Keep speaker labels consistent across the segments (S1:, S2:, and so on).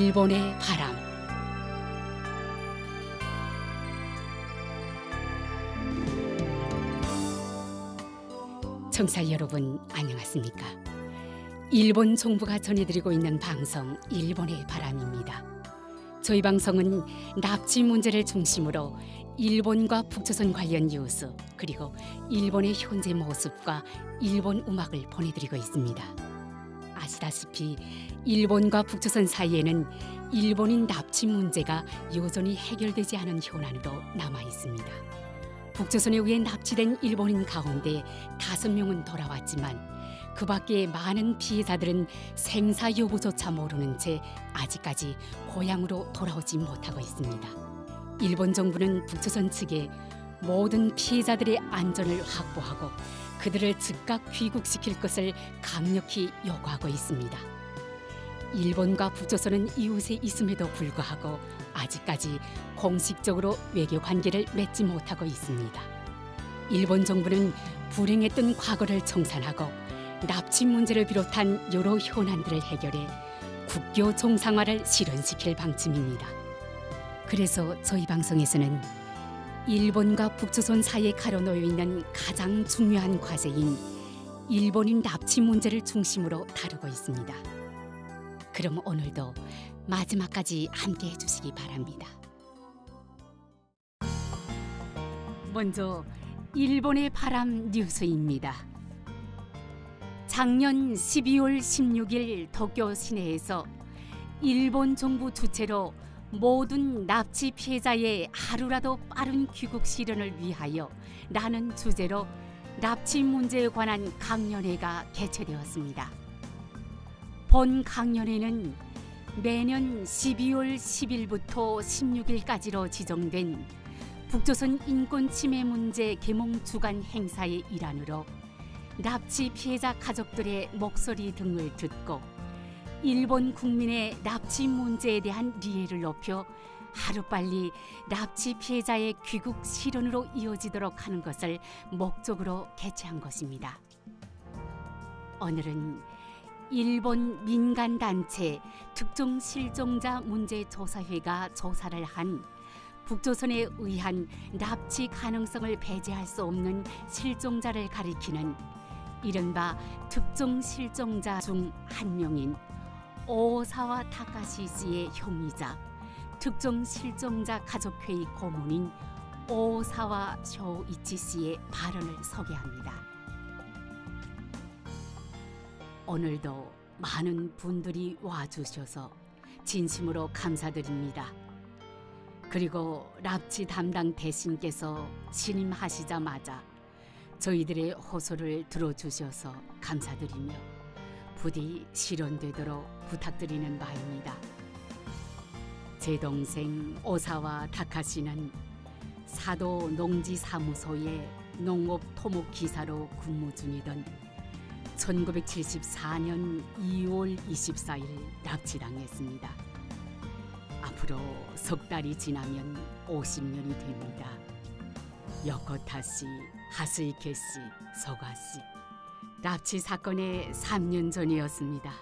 S1: 일본의 바람. 청취자 여러분 안녕하십니까? 일본 정부가 전해드리고 있는 방송 일본의 바람입니다. 저희 방송은 납치 문제를 중심으로 일본과 북조선 관련 뉴스 그리고 일본의 현재 모습과 일본 음악을 보내드리고 있습니다. 아시다시피 일본과 북조선 사이에는 일본인 납치 문제가 여전히 해결되지 않은 현안으로 남아 있습니다. 북조선에 의해 납치된 일본인 가운데 5명은 돌아왔지만 그 밖에 많은 피해자들은 생사 여부조차 모르는 채 아직까지 고향으로 돌아오지 못하고 있습니다. 일본 정부는 북조선 측에 모든 피해자들의 안전을 확보하고 그들을 즉각 귀국시킬 것을 강력히 요구하고 있습니다. 일본과 북조선은 이웃에 있음에도 불구하고 아직까지 공식적으로 외교 관계를 맺지 못하고 있습니다. 일본 정부는 불행했던 과거를 청산하고 납치 문제를 비롯한 여러 현안들을 해결해 국교 정상화를 실현시킬 방침입니다. 그래서 저희 방송에서는 일본과 북조선 사이에 가려놓여 있는 가장 중요한 과제인 일본인 납치 문제를 중심으로 다루고 있습니다. 그럼 오늘도 마지막까지 함께 해주시기 바랍니다. 먼저 일본의 바람 뉴스입니다. 작년 12월 16일 도쿄 시내에서 일본 정부 주최로 모든 납치 피해자의 하루라도 빠른 귀국 실현을 위하여 라는 주제로 납치 문제에 관한 강연회가 개최되었습니다. 본 강연회는 매년 12월 10일부터 16일까지로 지정된 북조선 인권침해 문제 계몽 주간 행사의 일환으로 납치 피해자 가족들의 목소리 등을 듣고 일본 국민의 납치 문제에 대한 이해를 높여 하루빨리 납치 피해자의 귀국 실현으로 이어지도록 하는 것을 목적으로 개최한 것입니다. 오늘은 일본 민간단체 특정 실종자 문제조사회가 조사를 한 북조선에 의한 납치 가능성을 배제할 수 없는 실종자를 가리키는 이른바 특정 실종자 중 한 명인 오사와 타카시 씨의 형이자 특정 실종자 가족회의 고문인 오사와 쇼이치 씨의 발언을 소개합니다. 오늘도 많은 분들이 와주셔서 진심으로 감사드립니다. 그리고 납치 담당 대신께서 신임하시자마자 저희들의 호소를 들어주셔서 감사드리며 부디 실현되도록 부탁드리는 바입니다. 제 동생 오사와 타카시는 사도 농지사무소의 농업 토목 기사로 근무 중이던 1974년 2월 24일 납치당했습니다. 앞으로 석 달이 지나면 50년이 됩니다. 요코타씨, 하스이케씨, 소가씨 납치 사건의 3년 전이었습니다.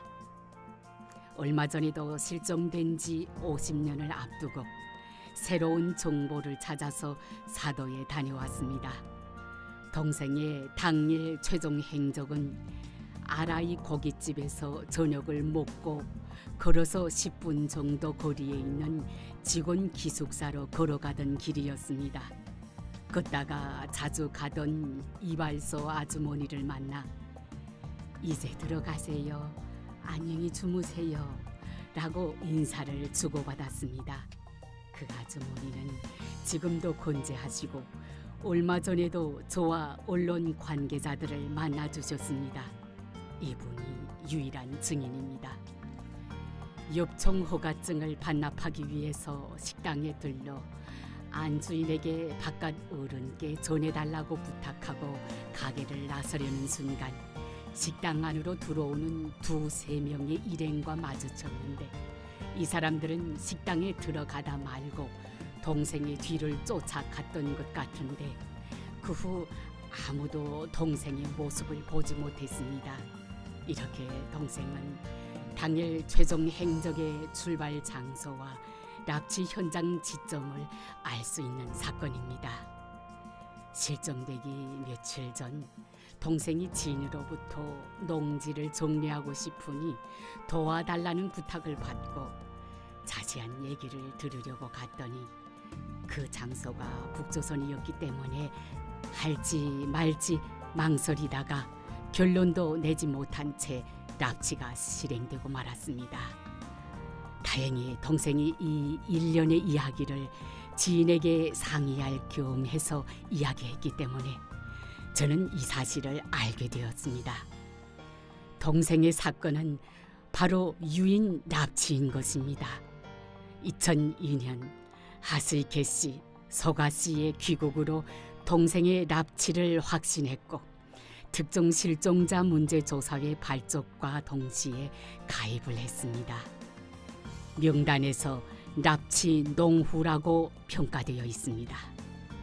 S1: 얼마 전에도 실종된 지 50년을 앞두고 새로운 정보를 찾아서 사도에 다녀왔습니다. 동생의 당일 최종 행적은 아라이 고깃집에서 저녁을 먹고 걸어서 10분 정도 거리에 있는 직원 기숙사로 걸어가던 길이었습니다. 걷다가 자주 가던 이발소 아주머니를 만나 이제 들어가세요. 안녕히 주무세요. 라고 인사를 주고받았습니다. 그 아주머니는 지금도 건재하시고 얼마 전에도 저와 언론 관계자들을 만나주셨습니다. 이분이 유일한 증인입니다. 엽총 허가증을 반납하기 위해서 식당에 들러 안주인에게 바깥 어른께 전해달라고 부탁하고 가게를 나서려는 순간 식당 안으로 들어오는 2-3명의 일행과 마주쳤는데 이 사람들은 식당에 들어가다 말고 동생의 뒤를 쫓아갔던 것 같은데 그 후 아무도 동생의 모습을 보지 못했습니다. 이렇게 동생은 당일 최종 행적의 출발 장소와 납치 현장 지점을 알 수 있는 사건입니다. 실종되기 며칠 전 동생이 지인으로부터 농지를 정리하고 싶으니 도와달라는 부탁을 받고 자세한 얘기를 들으려고 갔더니 그 장소가 북조선이었기 때문에 할지 말지 망설이다가 결론도 내지 못한 채 납치가 실행되고 말았습니다. 다행히 동생이 이 일련의 이야기를 지인에게 상의할 겸 해서 이야기했기 때문에 저는 이 사실을 알게 되었습니다. 동생의 사건은 바로 유인 납치인 것입니다. 2002년 하스이케 씨, 소가 씨의 귀국으로 동생의 납치를 확신했고 특정 실종자 문제 조사회 발족과 동시에 가입을 했습니다. 명단에서 납치 농후라고 평가되어 있습니다.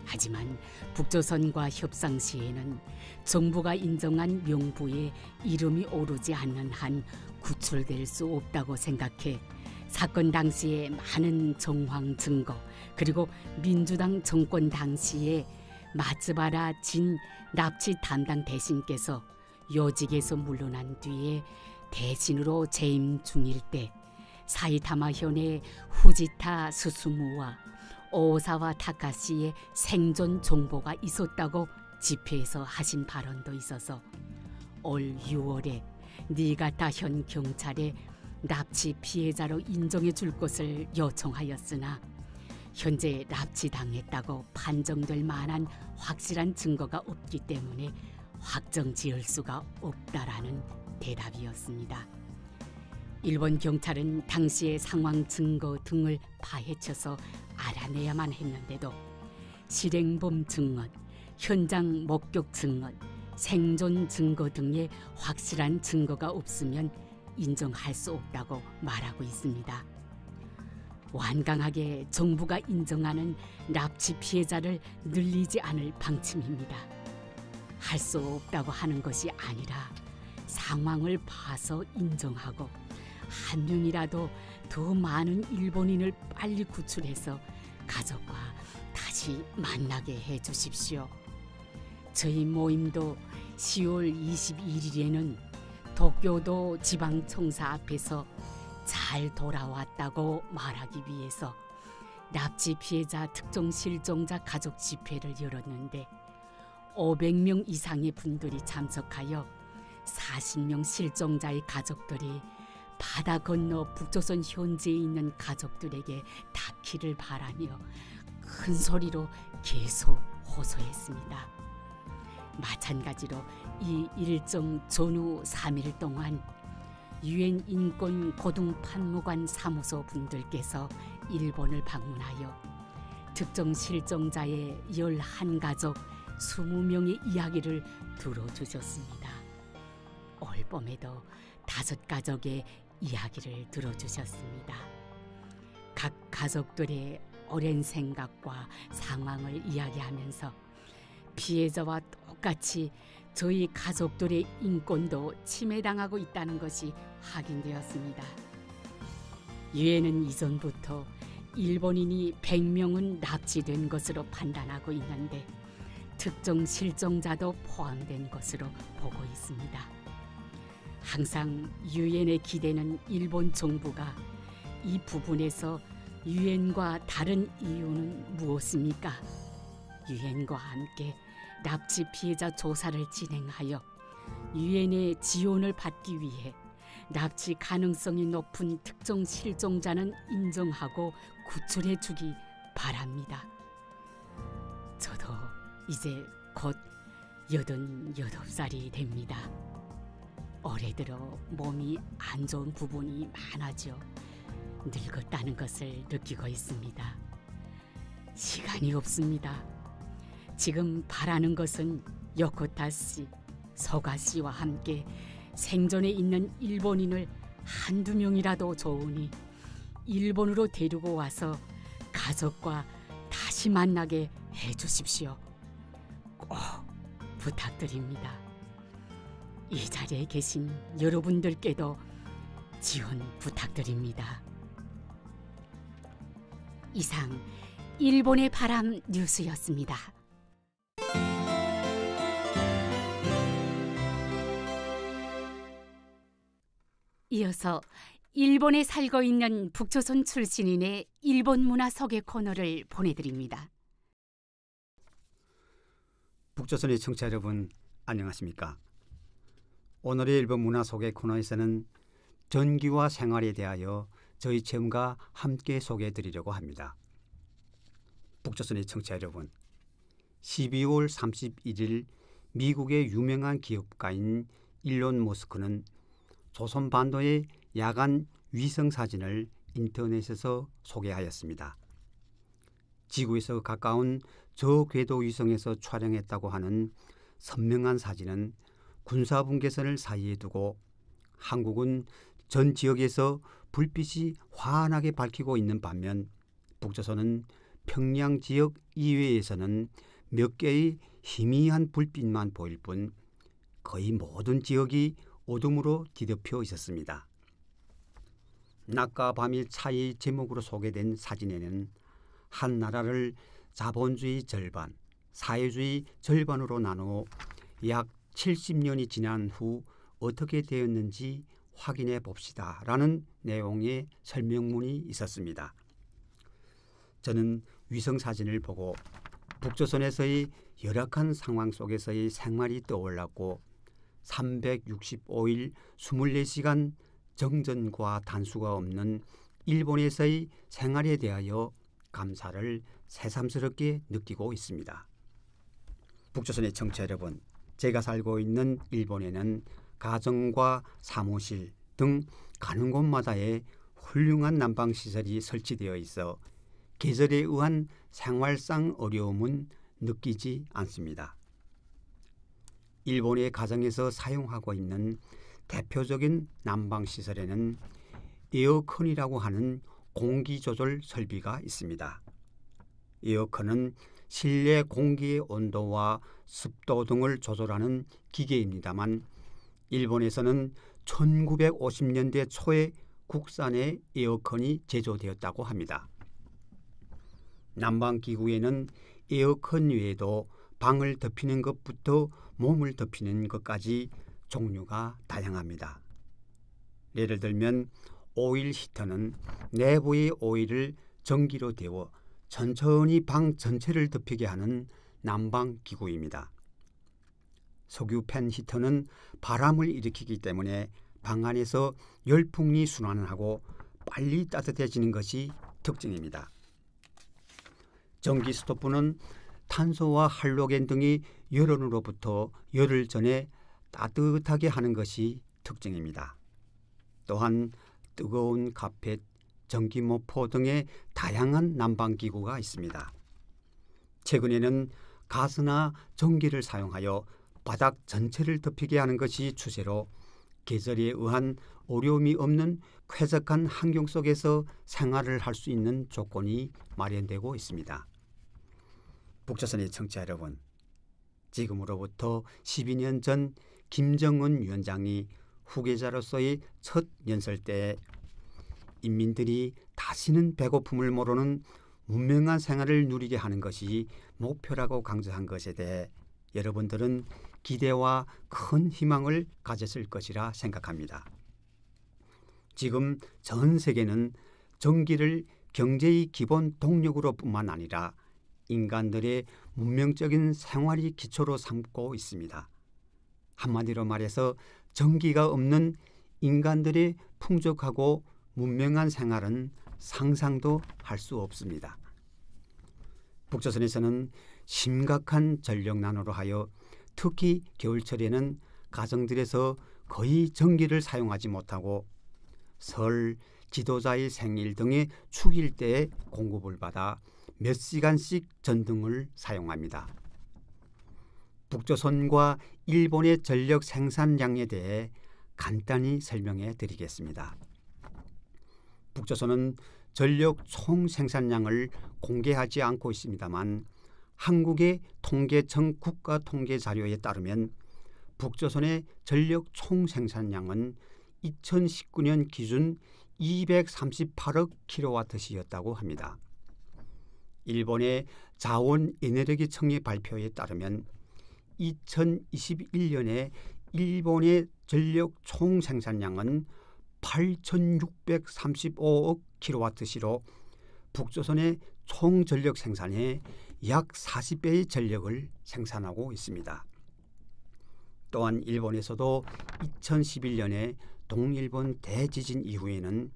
S1: 하지만 북조선과 협상 시에는 정부가 인정한 명부에 이름이 오르지 않는 한 구출될 수 없다고 생각해 사건 당시에 많은 정황 증거 그리고 민주당 정권 당시에 마츠바라 진 납치 담당 대신께서 요직에서 물러난 뒤에 대신으로 재임 중일 때 사이타마 현의 후지타 스스무와 오사와 타카시의 생존 정보가 있었다고 집회에서 하신 발언도 있어서 올 6월에 니가타 현 경찰에 납치 피해자로 인정해 줄 것을 요청하였으나 현재 납치당했다고 판정될 만한 확실한 증거가 없기 때문에 확정 지을 수가 없다라는 대답이었습니다. 일본 경찰은 당시의 상황 증거 등을 파헤쳐서 알아내야만 했는데도 실행범 증언, 현장 목격 증언, 생존 증거 등의 확실한 증거가 없으면 인정할 수 없다고 말하고 있습니다. 완강하게 정부가 인정하는 납치 피해자를 늘리지 않을 방침입니다. 할 수 없다고 하는 것이 아니라 상황을 봐서 인정하고 한 명이라도 더 많은 일본인을 빨리 구출해서 가족과 다시 만나게 해주십시오. 저희 모임도 10월 21일에는 도쿄도 지방청사 앞에서 잘 돌아왔다고 말하기 위해서 납치 피해자 특정 실종자 가족 집회를 열었는데 500명 이상의 분들이 참석하여 40명 실종자의 가족들이 바다 건너 북조선 현지에 있는 가족들에게 닿기를 바라며 큰 소리로 계속 호소했습니다. 마찬가지로 이 일정 전후 3일 동안 유엔 인권 고등판무관 사무소 분들께서 일본을 방문하여 특정 실종자의 11가족 20명의 이야기를 들어주셨습니다. 올 봄에도 5가족의 이야기를 들어주셨습니다. 각 가족들의 오랜 생각과 상황을 이야기하면서 피해자와 똑같이 저희 가족들의 인권도 침해당하고 있다는 것이 확인되었습니다. 유엔은 이전부터 일본인이 100명은 납치된 것으로 판단하고 있는데 특정 실종자도 포함된 것으로 보고 있습니다. 항상 유엔의 기대는 일본 정부가 이 부분에서 유엔과 다른 이유는 무엇입니까? 유엔과 함께 납치 피해자 조사를 진행하여 유엔의 지원을 받기 위해 납치 가능성이 높은 특정 실종자는 인정하고 구출해 주기 바랍니다. 저도 이제 곧 88살이 됩니다. 올해 들어 몸이 안 좋은 부분이 많아져 늙었다는 것을 느끼고 있습니다. 시간이 없습니다. 지금 바라는 것은 요코타 씨, 소가 씨와 함께 생존에 있는 일본인을 한두 명이라도 좋으니 일본으로 데리고 와서 가족과 다시 만나게 해주십시오. 꼭 부탁드립니다. 이 자리에 계신 여러분들께도 지원 부탁드립니다. 이상 일본의 바람 뉴스였습니다. 이어서 일본에 살고 있는 북조선 출신인의 일본 문화 소개 코너를 보내드립니다.
S2: 북조선의 청취자 여러분, 안녕하십니까? 오늘의 일본 문화 소개 코너에서는 전기와 생활에 대하여 저희 체험과 함께 소개해드리려고 합니다. 북조선의 청취자 여러분, 12월 31일 미국의 유명한 기업가인 일론 머스크는 조선반도의 야간 위성 사진을 인터넷에서 소개하였습니다. 지구에서 가까운 저궤도 위성에서 촬영했다고 하는 선명한 사진은 군사분계선을 사이에 두고 한국은 전 지역에서 불빛이 환하게 밝히고 있는 반면 북조선은 평양 지역 이외에서는 몇 개의 희미한 불빛만 보일 뿐 거의 모든 지역이 어둠으로 뒤덮여 있었습니다. 낮과 밤의 차이 제목으로 소개된 사진에는 한 나라를 자본주의 절반, 사회주의 절반으로 나누어 약 70년이 지난 후 어떻게 되었는지 확인해 봅시다 라는 내용의 설명문이 있었습니다. 저는 위성 사진을 보고 북조선에서의 열악한 상황 속에서의 생활이 떠올랐고 365일 24시간 정전과 단수가 없는 일본에서의 생활에 대하여 감사를 새삼스럽게 느끼고 있습니다. 북조선의 청취자 여러분, 제가 살고 있는 일본에는 가정과 사무실 등 가는 곳마다에 훌륭한 난방시설이 설치되어 있어 계절에 의한 생활상 어려움은 느끼지 않습니다. 일본의 가정에서 사용하고 있는 대표적인 난방시설에는 에어컨이라고 하는 공기조절 설비가 있습니다. 에어컨은 실내 공기의 온도와 습도 등을 조절하는 기계입니다만 일본에서는 1950년대 초에 국산의 에어컨이 제조되었다고 합니다. 난방기구에는 에어컨 외에도 방을 덮이는 것부터 몸을 덮이는 것까지 종류가 다양합니다. 예를 들면 오일 히터는 내부의 오일을 전기로 데워 천천히 방 전체를 덮이게 하는 난방기구입니다. 석유팬 히터는 바람을 일으키기 때문에 방 안에서 열풍이 순환하고 빨리 따뜻해지는 것이 특징입니다. 전기 스토브는 탄소와 할로겐 등이 열원으로부터 열을 전해 따뜻하게 하는 것이 특징입니다. 또한 뜨거운 카펫, 전기모포 등의 다양한 난방기구가 있습니다. 최근에는 가스나 전기를 사용하여 바닥 전체를 덮이게 하는 것이 추세로 계절에 의한 어려움이 없는 쾌적한 환경 속에서 생활을 할 수 있는 조건이 마련되고 있습니다. 북조선의 청취자 여러분, 지금으로부터 12년 전 김정은 위원장이 후계자로서의 첫 연설 때 인민들이 다시는 배고픔을 모르는 문명한 생활을 누리게 하는 것이 목표라고 강조한 것에 대해 여러분들은 기대와 큰 희망을 가졌을 것이라 생각합니다. 지금 전 세계는 전기를 경제의 기본 동력으로 뿐만 아니라 인간들의 문명적인 생활의 기초로 삼고 있습니다. 한마디로 말해서 전기가 없는 인간들의 풍족하고 문명한 생활은 상상도 할 수 없습니다. 북조선에서는 심각한 전력난으로 하여 특히 겨울철에는 가정들에서 거의 전기를 사용하지 못하고 설, 지도자의 생일 등의 축일 때에 공급을 받아 몇 시간씩 전등을 사용합니다. 북조선과 일본의 전력 생산량에 대해 간단히 설명해 드리겠습니다. 북조선은 전력 총 생산량을 공개하지 않고 있습니다만 한국의 통계청 국가통계자료에 따르면 북조선의 전력 총 생산량은 2019년 기준 238억 킬로와트시였다고 합니다. 일본의 자원에너지청의 발표에 따르면 2021년에 일본의 전력 총 생산량은 8,635억 킬로와트시로 북조선의 총 전력 생산의 약 40배의 전력을 생산하고 있습니다. 또한 일본에서도 2011년에 동일본 대지진 이후에는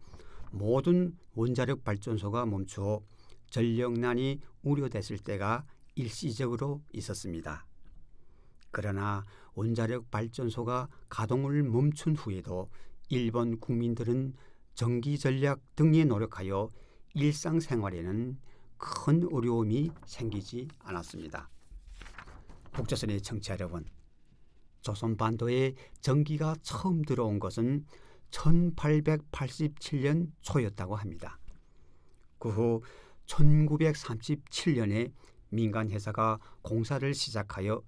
S2: 모든 원자력 발전소가 멈추어 전력난이 우려됐을 때가 일시적으로 있었습니다. 그러나 원자력 발전소가 가동을 멈춘 후에도 일본 국민들은 전기 전략 등에 노력하여 일상생활에는 큰 어려움이 생기지 않았습니다. 북조선의 청취자 여러분, 조선반도에 전기가 처음 들어온 것은 1887년 초였다고 합니다. 그 후 1937년에 민간회사가 공사를 시작하여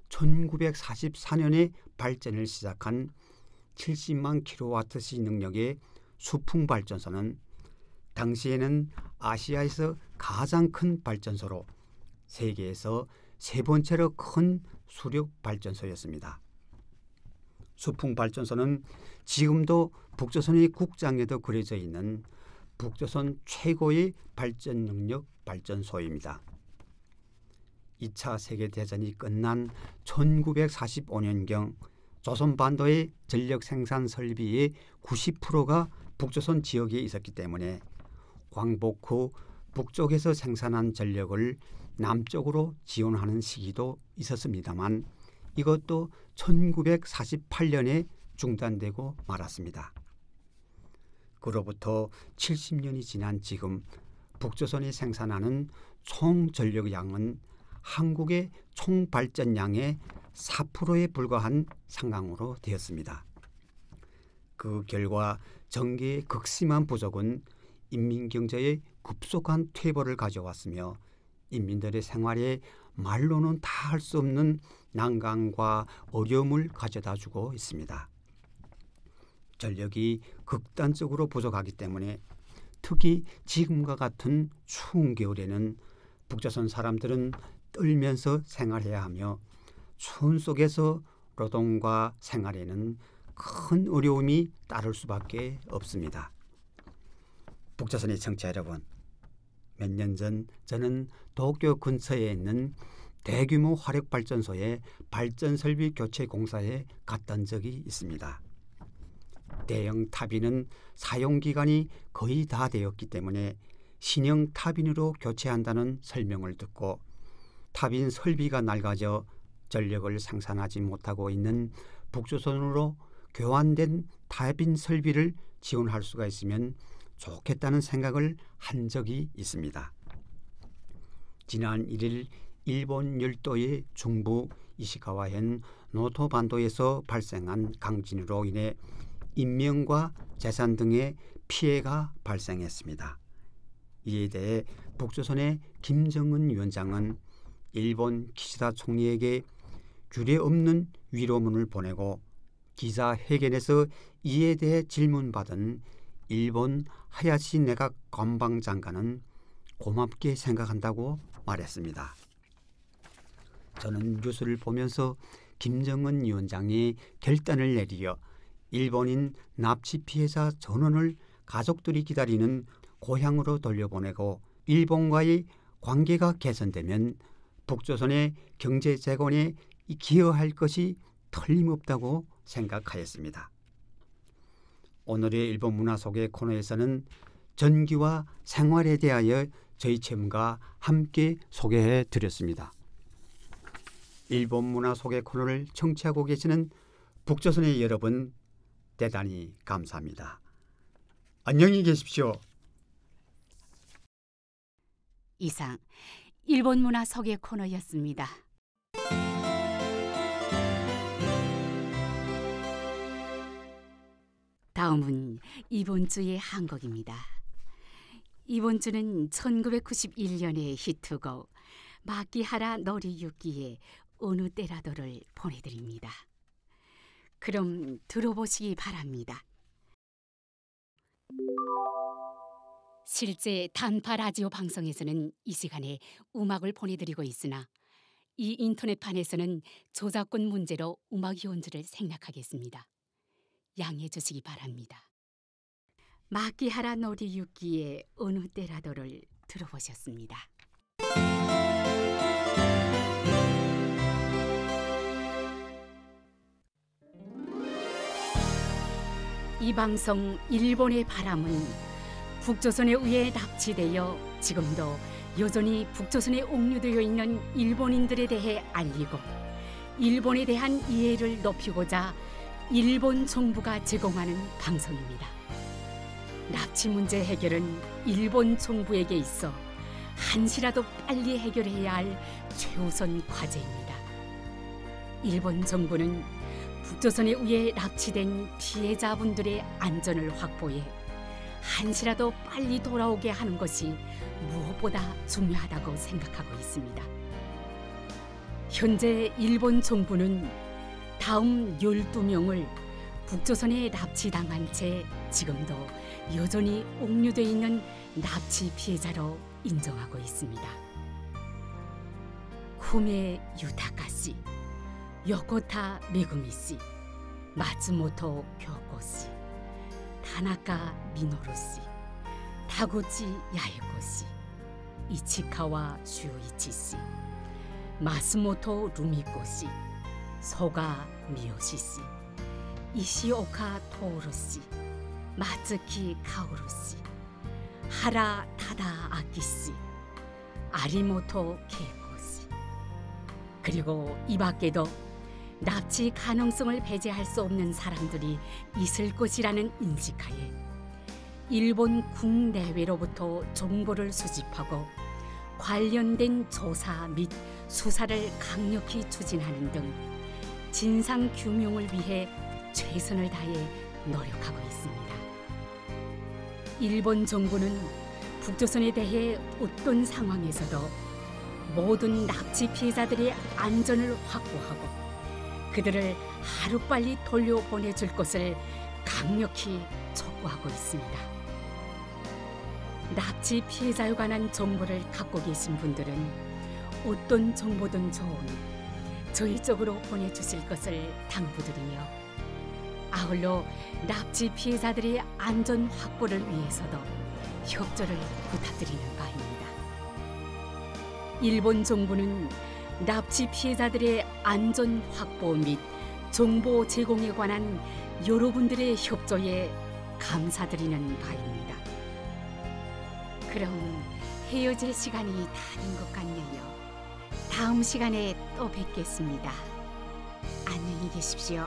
S2: 1944년에 발전을 시작한 70만 킬로와트시 능력의 수풍발전소는 당시에는 아시아에서 가장 큰 발전소로 세계에서 세 번째로 큰 수력발전소였습니다. 수풍발전소는 지금도 북조선의 국장에도 그려져 있는 북조선 최고의 발전 능력 발전소입니다. 2차 세계대전이 끝난 1945년경 조선반도의 전력 생산 설비의 90%가 북조선 지역에 있었기 때문에 광복 후 북쪽에서 생산한 전력을 남쪽으로 지원하는 시기도 있었습니다만 이것도 1948년에 중단되고 말았습니다. 그로부터 70년이 지난 지금 북조선이 생산하는 총 전력량은 한국의 총 발전량의 4%에 불과한 상황으로 되었습니다. 그 결과 전기의 극심한 부족은 인민경제의 급속한 퇴보를 가져왔으며 인민들의 생활에 말로는 다 할 수 없는 난관과 어려움을 가져다 주고 있습니다. 전력이 극단적으로 부족하기 때문에 특히 지금과 같은 추운 겨울에는 북조선 사람들은 떨면서 생활해야 하며 추운 속에서 노동과 생활에는 큰 어려움이 따를 수밖에 없습니다. 북조선의 청취자 여러분, 몇 년 전 저는 도쿄 근처에 있는 대규모 화력발전소의 발전설비 교체 공사에 갔던 적이 있습니다. 대형 타빈은 사용기간이 거의 다 되었기 때문에 신형 타빈으로 교체한다는 설명을 듣고 타빈 설비가 낡아져 전력을 생산하지 못하고 있는 북조선으로 교환된 타빈 설비를 지원할 수가 있으면 좋겠다는 생각을 한 적이 있습니다. 지난 1일 일본 열도의 중부 이시카와현 노토 반도에서 발생한 강진으로 인해 인명과 재산 등의 피해가 발생했습니다. 이에 대해 북조선의 김정은 위원장은 일본 기시다 총리에게 유례없는 위로문을 보내고 기자회견에서 이에 대해 질문받은 일본 하야시 내각 관방장관은 고맙게 생각한다고 말했습니다. 저는 뉴스를 보면서 김정은 위원장이 결단을 내리어 일본인 납치 피해자 전원을 가족들이 기다리는 고향으로 돌려보내고 일본과의 관계가 개선되면 북조선의 경제 재건에 기여할 것이 틀림없다고 생각하였습니다. 오늘의 일본 문화 소개 코너에서는 전기와 생활에 대하여 저희 체험과 함께 소개해 드렸습니다. 일본 문화 소개 코너를 청취하고 계시는 북조선의 여러분, 대단히 감사합니다. 안녕히 계십시오.
S1: 이상 일본 문화 소개 코너였습니다. 다음은 이번 주의 한 곡입니다. 이번 주는 1991년의 히트곡 마키하라 노리유키의 어느 때라도를 보내드립니다. 그럼 들어보시기 바랍니다. 실제 단파 라디오 방송에서는 이 시간에 음악을 보내드리고 있으나 이 인터넷판에서는 저작권 문제로 음악이 온 줄을 생략하겠습니다. 양해해 주시기 바랍니다. 마키하라 노리유키의 어느 때라도를 들어보셨습니다. 이 방송 일본의 바람은 북조선에 의해 납치되어 지금도 여전히 북조선에 옥류되어 있는 일본인들에 대해 알리고 일본에 대한 이해를 높이고자 일본 정부가 제공하는 방송입니다. 납치 문제 해결은 일본 정부에게 있어 한시라도 빨리 해결해야 할 최우선 과제입니다. 일본 정부는 북조선에 의해 납치된 피해자분들의 안전을 확보해 한시라도 빨리 돌아오게 하는 것이 무엇보다 중요하다고 생각하고 있습니다. 현재 일본 정부는 다음 12명을 북조선에 납치당한 채 지금도 여전히 옥류되어 있는 납치 피해자로 인정하고 있습니다. 쿠메 유타카 씨, 요코타 메구미 씨, 마츠모토 교코 씨, 타나카 미노루 씨, 타구치 야에코 씨, 이치카와 슈이치 씨, 마스모토 루미코 씨, 소가 미요시 씨, 이시오카 토오루 씨, 마츠키 카오루 씨, 하라 타다 아키 씨, 아리모토 케이코 씨, 그리고 이 밖에도 납치 가능성을 배제할 수 없는 사람들이 있을 것이라는 인식하에 일본 국내외로부터 정보를 수집하고 관련된 조사 및 수사를 강력히 추진하는 등 진상 규명을 위해 최선을 다해 노력하고 있습니다. 일본 정부는 북조선에 대해 어떤 상황에서도 모든 납치 피해자들의 안전을 확보하고 그들을 하루빨리 돌려보내줄 것을 강력히 촉구하고 있습니다. 납치 피해자에 관한 정보를 갖고 계신 분들은 어떤 정보든 좋으니 저희 쪽으로 보내주실 것을 당부드리며 아울러 납치 피해자들의 안전 확보를 위해서도 협조를 부탁드리는 바입니다. 일본 정부는 납치 피해자들의 안전 확보 및 정보 제공에 관한 여러분들의 협조에 감사드리는 바입니다. 그럼 헤어질 시간이 다 된 것 같네요. 다음 시간에 또 뵙겠습니다. 안녕히 계십시오.